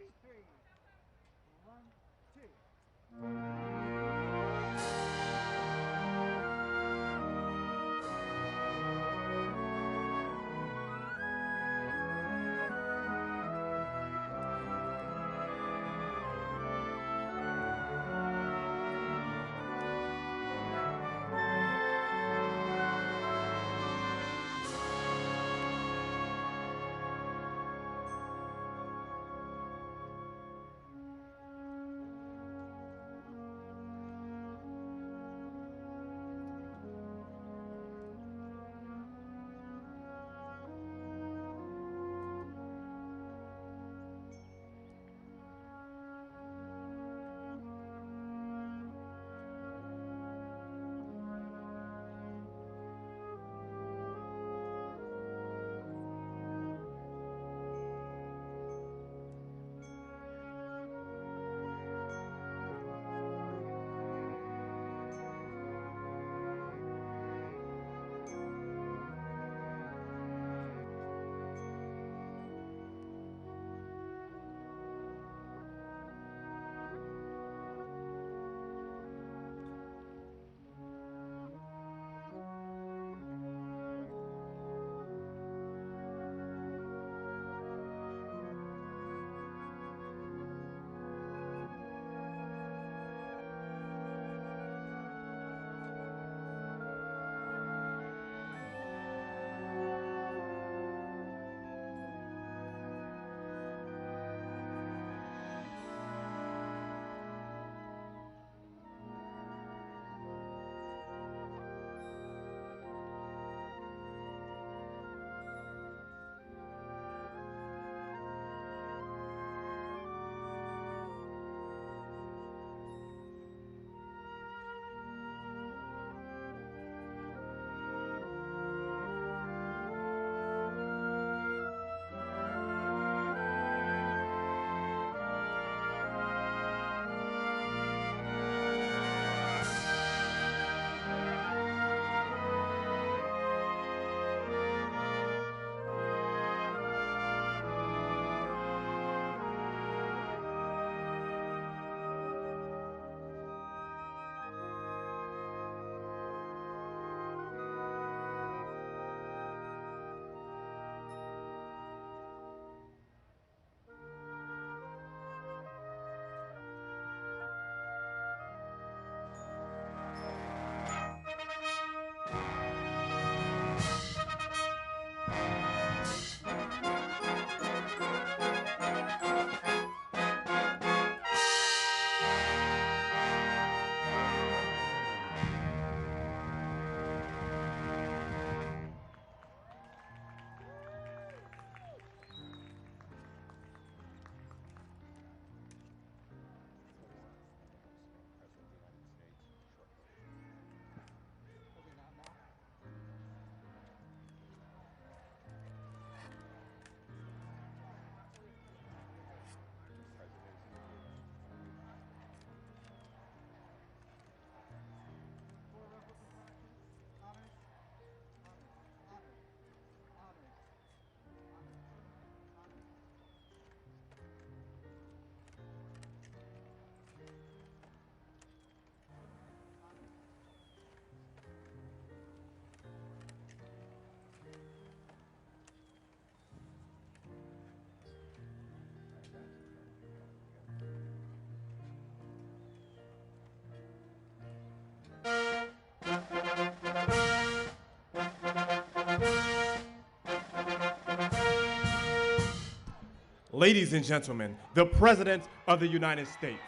B3. 1, 2. Ladies and gentlemen, the President of the United States.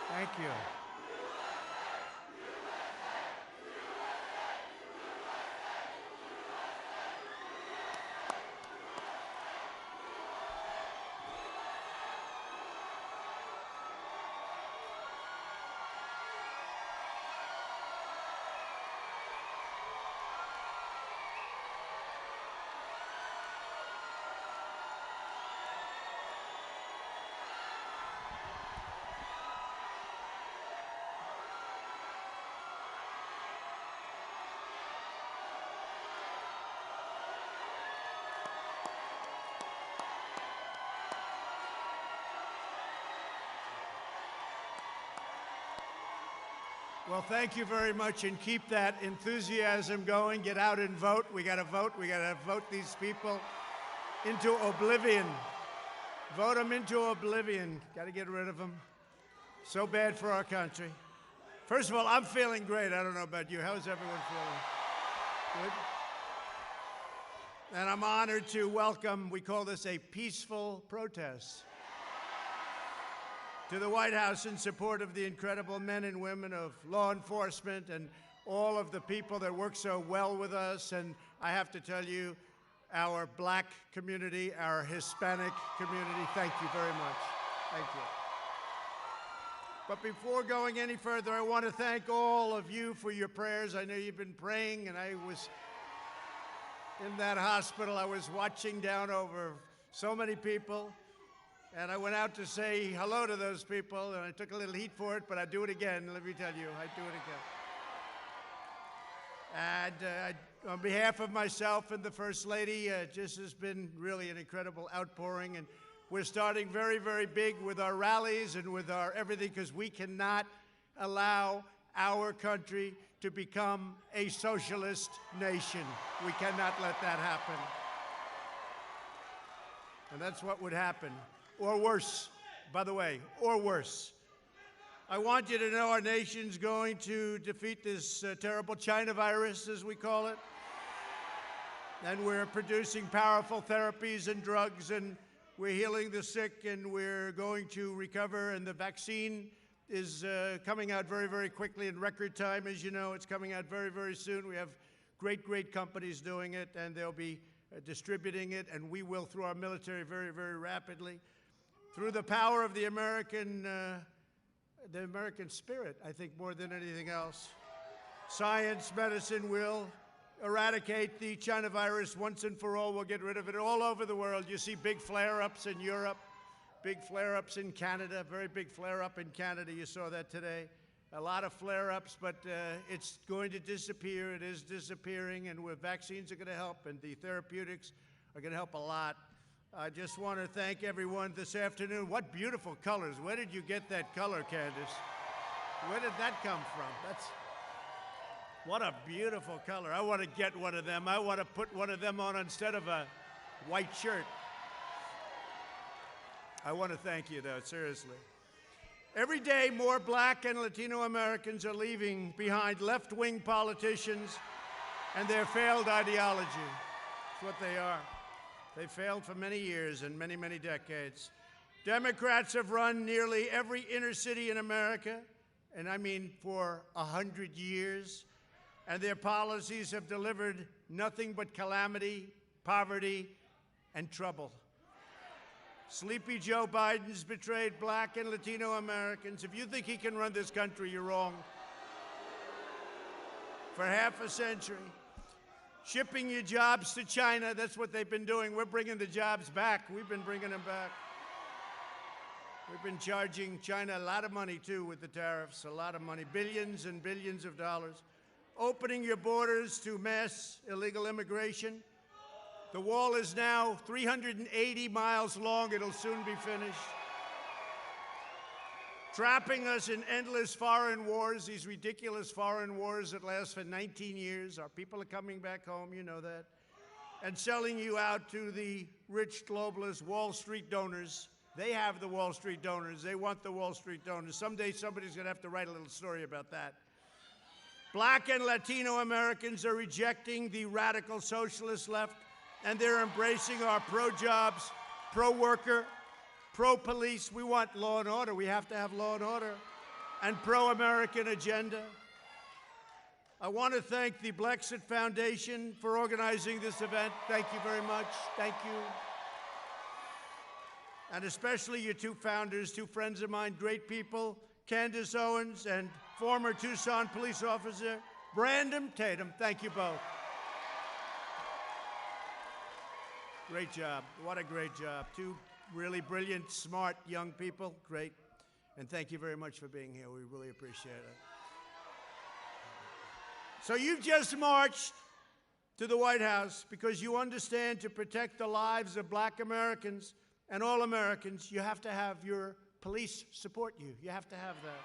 Thank you. Well, thank you very much, and keep that enthusiasm going. Get out and vote. We got to vote. We got to vote these people into oblivion. Vote them into oblivion. Got to get rid of them. So bad for our country. First of all, I'm feeling great. I don't know about you. How's everyone feeling? Good? And I'm honored to welcome, we call this a peaceful protest, to the White House in support of the incredible men and women of law enforcement and all of the people that work so well with us. And I have to tell you, our black community, our Hispanic community, thank you very much. Thank you. But before going any further, I want to thank all of you for your prayers. I know you've been praying, and I was in that hospital. I was watching down over so many people, and I went out to say hello to those people, and I took a little heat for it, but I'd do it again. Let me tell you, I'd do it again. And on behalf of myself and the First Lady, just has been really an incredible outpouring, and we're starting very, very big with our rallies and with our everything, because we cannot allow our country to become a socialist nation. We cannot let that happen. And that's what would happen. Or worse, by the way, or worse. I want you to know our nation's going to defeat this terrible China virus, as we call it. And we're producing powerful therapies and drugs, and we're healing the sick, and we're going to recover. And the vaccine is coming out very, very quickly in record time. As you know, it's coming out very, very soon. We have great, great companies doing it, and they'll be distributing it, and we will through our military very, very rapidly. Through the power of the American spirit, I think, more than anything else. Science, medicine will eradicate the China virus once and for all. We'll get rid of it all over the world. You see big flare-ups in Europe, big flare-ups in Canada, very big flare-up in Canada. You saw that today. A lot of flare-ups, but it's going to disappear. It is disappearing, and vaccines are going to help, and the therapeutics are going to help a lot. I just want to thank everyone this afternoon. What beautiful colors. Where did you get that color, Candace? Where did that come from? What a beautiful color. I want to get one of them. I want to put one of them on instead of a white shirt. I want to thank you, though, seriously. Every day, more black and Latino Americans are leaving behind left-wing politicians and their failed ideology. That's what they are. They failed for many years and many, many decades. Democrats have run nearly every inner city in America, and I mean for 100 years, and their policies have delivered nothing but calamity, poverty, and trouble. Sleepy Joe Biden's betrayed black and Latino Americans. If you think he can run this country, you're wrong. For half a century. Shipping your jobs to China, that's what they've been doing. We're bringing the jobs back. We've been bringing them back. We've been charging China a lot of money, too, with the tariffs, a lot of money, billions and billions of dollars. Opening your borders to mass illegal immigration. The wall is now 380 miles long. It'll soon be finished. Trapping us in endless foreign wars, these ridiculous foreign wars that last for 19 years. Our people are coming back home, you know that. And selling you out to the rich globalist Wall Street donors. They have the Wall Street donors. They want the Wall Street donors. Someday somebody's going to have to write a little story about that. Black and Latino Americans are rejecting the radical socialist left, and they're embracing our pro-jobs, pro-worker, pro-police. We want law and order. We have to have law and order. And pro-American agenda. I want to thank the Blexit Foundation for organizing this event. Thank you very much. Thank you. And especially your two founders, two friends of mine, great people, Candace Owens and former Tucson police officer Brandon Tatum. Thank you both. Great job. What a great job. Two really brilliant, smart young people. Great. And thank you very much for being here. We really appreciate it. So you've just marched to the White House because you understand to protect the lives of black Americans and all Americans, you have to have your police support you. You have to have that.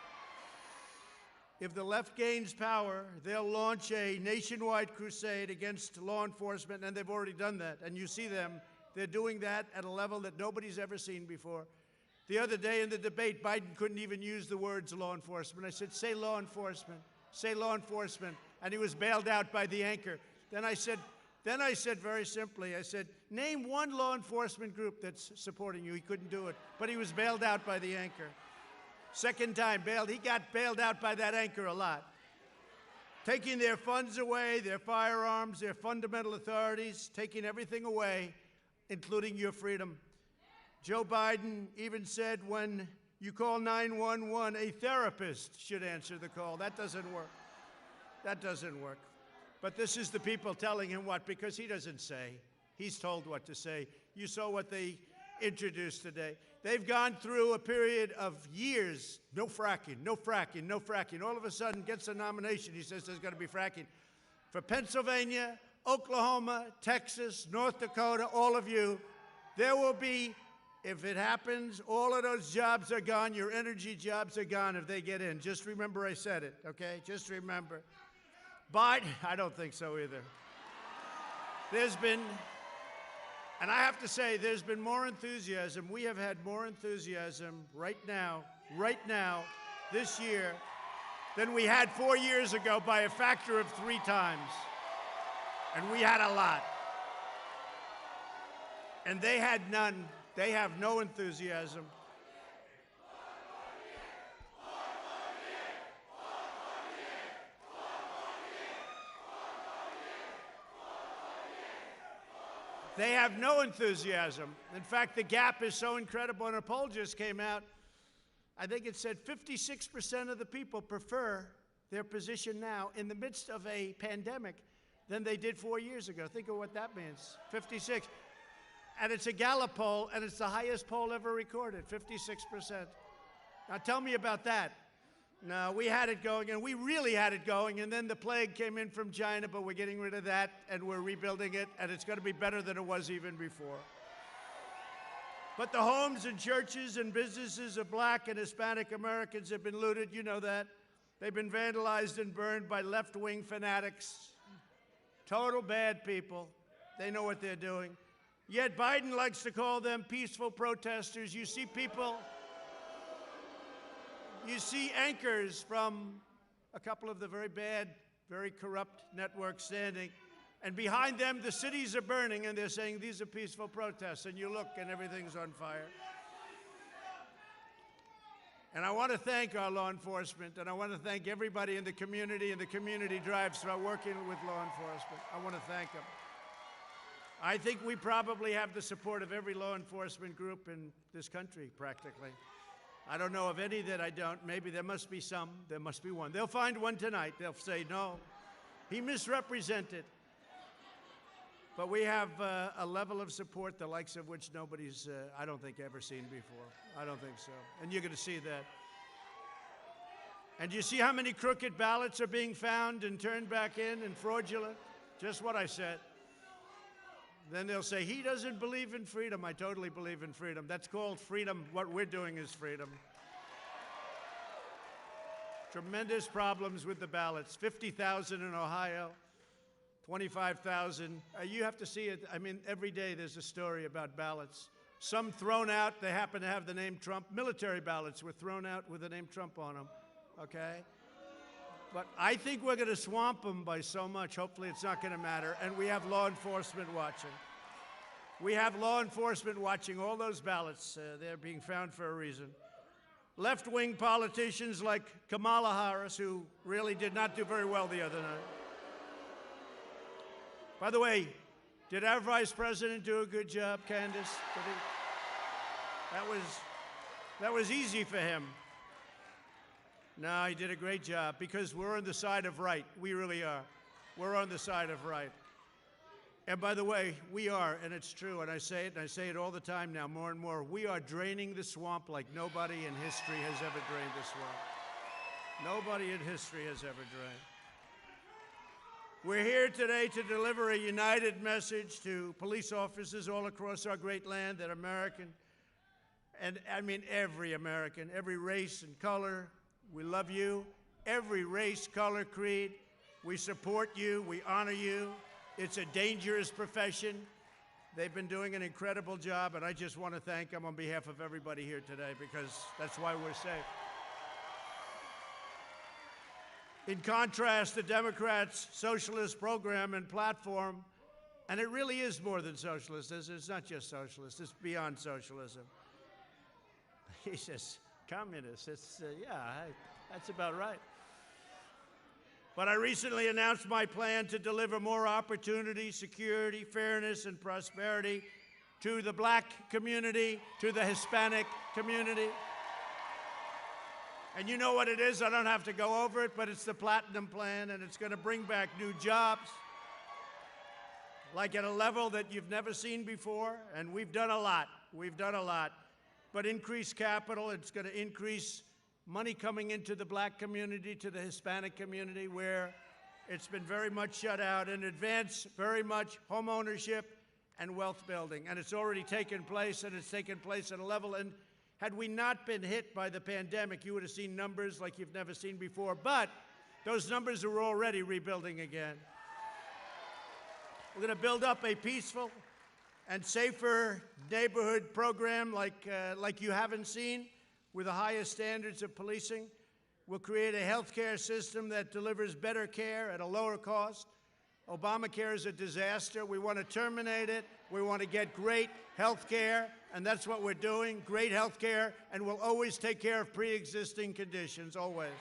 if the left gains power, they'll launch a nationwide crusade against law enforcement, and they've already done that. And you see them. They're doing that at a level that nobody's ever seen before. The other day in the debate, Biden couldn't even use the words law enforcement. I said, say law enforcement, say law enforcement. And he was bailed out by the anchor. Then I said very simply, I said, name one law enforcement group that's supporting you. He couldn't do it, but he was bailed out by the anchor. Second time bailed, he got bailed out by that anchor a lot. Taking their funds away, their firearms, their fundamental authorities, taking everything away, including your freedom. Joe Biden even said when you call 911, a therapist should answer the call. That doesn't work. That doesn't work. But this is the people telling him what, because he doesn't say. He's told what to say. You saw what they introduced today. They've gone through a period of years, no fracking, no fracking, no fracking. All of a sudden gets a nomination. He says there's going to be fracking. For Pennsylvania, Oklahoma, Texas, North Dakota, all of you, there will be, if it happens, all of those jobs are gone. Your energy jobs are gone if they get in. Just remember I said it, okay? Just remember. Biden, I don't think so either. There's been, and I have to say, there's been more enthusiasm. We have had more enthusiasm right now, this year, than we had 4 years ago by a factor of 3 times. And we had a lot. And they had none. They have no enthusiasm. They have no enthusiasm. In fact, the gap is so incredible, and a poll just came out. I think it said 56% of the people prefer their position now in the midst of a pandemic than they did 4 years ago. Think of what that means, 56. And it's a Gallup poll, and it's the highest poll ever recorded, 56%. Now tell me about that. No, we had it going, and we really had it going, and then the plague came in from China, but we're getting rid of that, and we're rebuilding it, and it's going to be better than it was even before. But the homes and churches and businesses of Black and Hispanic Americans have been looted. You know that. They've been vandalized and burned by left-wing fanatics. Total bad people. They know what they're doing. Yet Biden likes to call them peaceful protesters. You see people, you see anchors from a couple of the very bad, very corrupt networks standing, and behind them the cities are burning, and they're saying these are peaceful protests, and you look and everything's on fire. And I want to thank our law enforcement, and I want to thank everybody in the community and the community drives for working with law enforcement. I want to thank them. I think we probably have the support of every law enforcement group in this country, practically. I don't know of any that I don't. Maybe there must be some. There must be one. They'll find one tonight. They'll say, no, he misrepresented. But we have a level of support, the likes of which nobody's, I don't think, ever seen before. I don't think so. And you're going to see that. And you see how many crooked ballots are being found and turned back in and fraudulent? Just what I said. Then they'll say, he doesn't believe in freedom. I totally believe in freedom. That's called freedom. What we're doing is freedom. Tremendous problems with the ballots. 50,000 in Ohio, 25,000. You have to see it. I mean, every day there's a story about ballots. Some thrown out. They happen to have the name Trump. Military ballots were thrown out with the name Trump on them. Okay? But I think we're going to swamp them by so much. Hopefully it's not going to matter. And we have law enforcement watching. We have law enforcement watching all those ballots. They're being found for a reason. Left-wing politicians like Kamala Harris, who really did not do very well the other night. By the way, did our vice president do a good job, Candace? That was easy for him. No, he did a great job because we're on the side of right. We really are. We're on the side of right. And by the way, we are, and it's true, and I say it all the time now, more and more. We are draining the swamp like nobody in history has ever drained the swamp. Nobody in history has ever drained. We're here today to deliver a united message to police officers all across our great land that American, and I mean every American, every race and color, we love you, every race, color, creed. We support you. We honor you. It's a dangerous profession. They've been doing an incredible job, and I just want to thank them on behalf of everybody here today, because that's why we're safe. In contrast, the Democrats' socialist program and platform, and it really is more than socialist. It's not just socialist. It's beyond socialism. He says, communist. That's about right. But I recently announced my plan to deliver more opportunity, security, fairness, and prosperity to the black community, to the Hispanic community. And you know what it is. I don't have to go over it, but it's the Platinum Plan, and it's going to bring back new jobs, like at a level that you've never seen before. And we've done a lot. We've done a lot. But increased capital, it's going to increase money coming into the black community, to the Hispanic community, where it's been very much shut out, and advance very much home ownership and wealth building. And it's already taken place, and it's taken place at a level. And had we not been hit by the pandemic, you would have seen numbers like you've never seen before. But those numbers are already rebuilding again. We're going to build up a peaceful and safer neighborhood program like you haven't seen, with the highest standards of policing. We'll create a health care system that delivers better care at a lower cost. Obamacare is a disaster. We want to terminate it. We want to get great health care, and that's what we're doing, great health care, and we'll always take care of pre-existing conditions, always.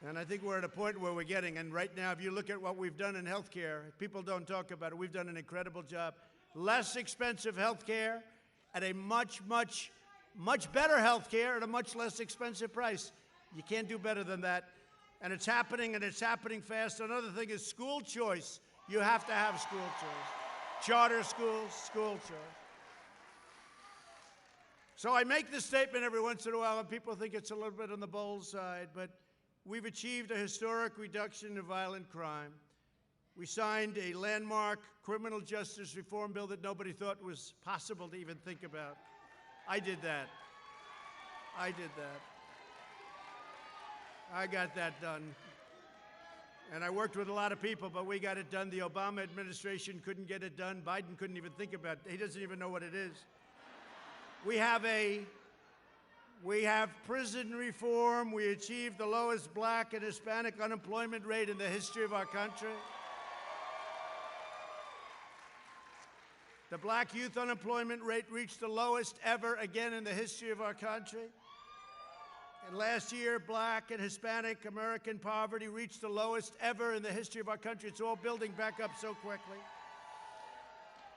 And I think we're at a point where we're getting, and right now, if you look at what we've done in health care, people don't talk about it. We've done an incredible job. Less expensive health care at a much better health care at a much less expensive price. You can't do better than that. And it's happening fast. Another thing is school choice. You have to have school choice. Charter schools, school choice. So I make this statement every once in a while, and people think it's a little bit on the bold side, but we've achieved a historic reduction in violent crime. We signed a landmark criminal justice reform bill that nobody thought was possible to even think about. I did that. I got that done. And I worked with a lot of people, but we got it done. The Obama administration couldn't get it done. Biden couldn't even think about it. He doesn't even know what it is. We have prison reform. We achieved the lowest black and Hispanic unemployment rate in the history of our country. The black youth unemployment rate reached the lowest ever again in the history of our country. And last year, black and Hispanic American poverty reached the lowest ever in the history of our country. It's all building back up so quickly.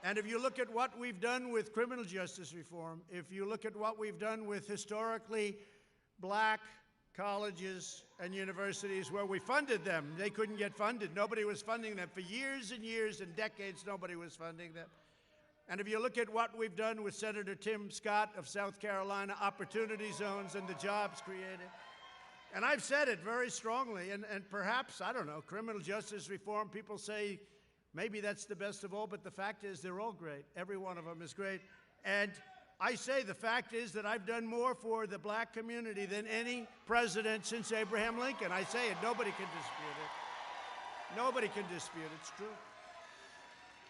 And if you look at what we've done with criminal justice reform, if you look at what we've done with historically black colleges and universities where we funded them, they couldn't get funded. Nobody was funding them. For years and years and decades, nobody was funding them. And if you look at what we've done with Senator Tim Scott of South Carolina, opportunity zones and the jobs created. And I've said it very strongly, and perhaps, I don't know, criminal justice reform, people say maybe that's the best of all, but the fact is they're all great. Every one of them is great. And I say the fact is that I've done more for the black community than any president since Abraham Lincoln. I say it, nobody can dispute it. Nobody can dispute it, it's true.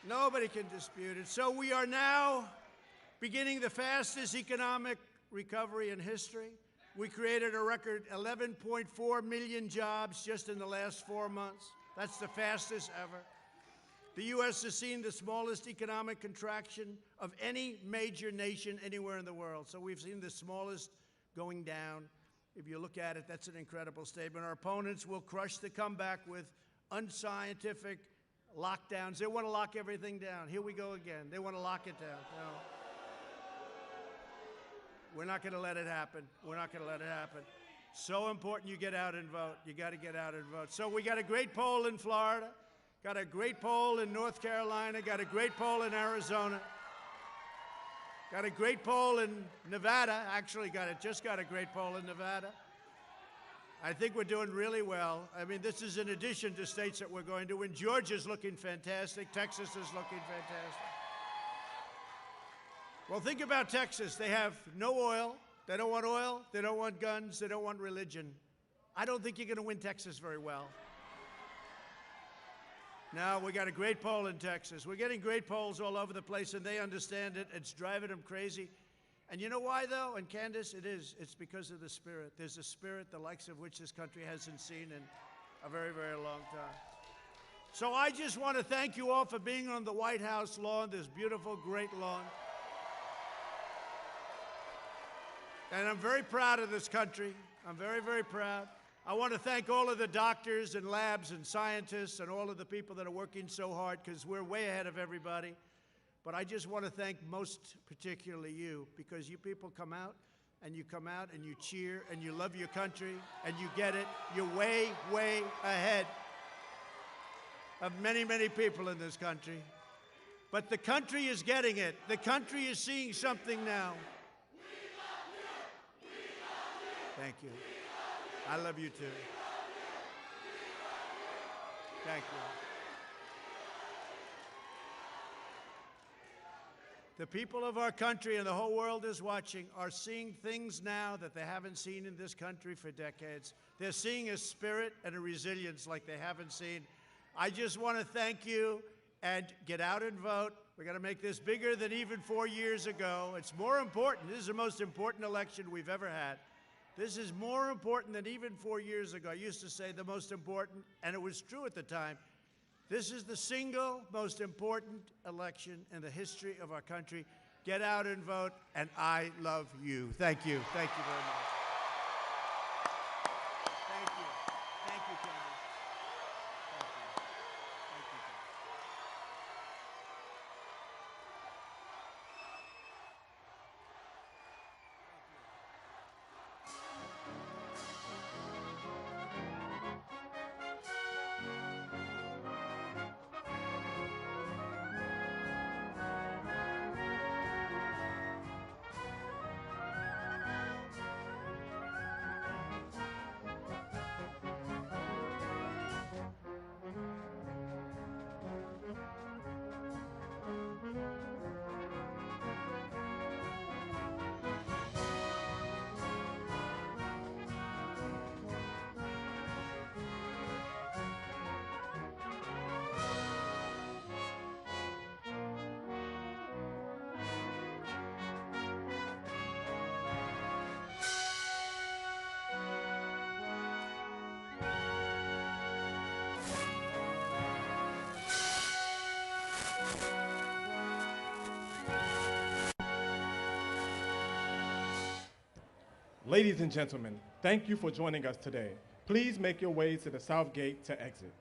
Nobody can dispute it. So we are now beginning the fastest economic recovery in history. We created a record 11.4 million jobs just in the last 4 months. That's the fastest ever. The U.S. has seen the smallest economic contraction of any major nation anywhere in the world. So we've seen the smallest going down. If you look at it, that's an incredible statement. Our opponents will crush the comeback with unscientific lockdowns. They want to lock everything down. Here we go again. They want to lock it down. No. We're not going to let it happen. We're not going to let it happen. So important you get out and vote. You got to get out and vote. So we got a great poll in Florida, got a great poll in North Carolina, got a great poll in Arizona, got a great poll in Nevada. Actually, just got a great poll in Nevada. I think we're doing really well. I mean, this is in addition to states that we're going to win. Georgia's looking fantastic. Texas is looking fantastic. Well, think about Texas. They have no oil. They don't want oil. They don't want guns. They don't want religion. I don't think you're going to win Texas very well. No, we got a great poll in Texas. We're getting great polls all over the place, and they understand it. It's driving them crazy. And you know why, though? And Candace, it is. It's because of the spirit. There's a spirit the likes of which this country hasn't seen in a very, very long time. So I just want to thank you all for being on the White House lawn, this beautiful, great lawn. And I'm very proud of this country. I'm very, very proud. I want to thank all of the doctors and labs and scientists and all of the people that are working so hard, because we're way ahead of everybody. But I just want to thank most particularly you, because you people come out and you cheer and you love your country and you get it. You're way, way ahead of many, many people in this country. But the country is getting it. The country is seeing something now. Thank you. I love you too. Thank you. The people of our country and the whole world is watching are seeing things now that they haven't seen in this country for decades. They're seeing a spirit and a resilience like they haven't seen. I just want to thank you, and get out and vote. We're going to make this bigger than even 4 years ago. It's more important. This is the most important election we've ever had. This is more important than even 4 years ago. I used to say the most important, and it was true at the time. This is the single most important election in the history of our country. Get out and vote, and I love you. Thank you. Thank you very much. Thank you. Thank you, Candace. Thank you. Thank you, Candace. Ladies and gentlemen, thank you for joining us today. Please make your way to the South Gate to exit.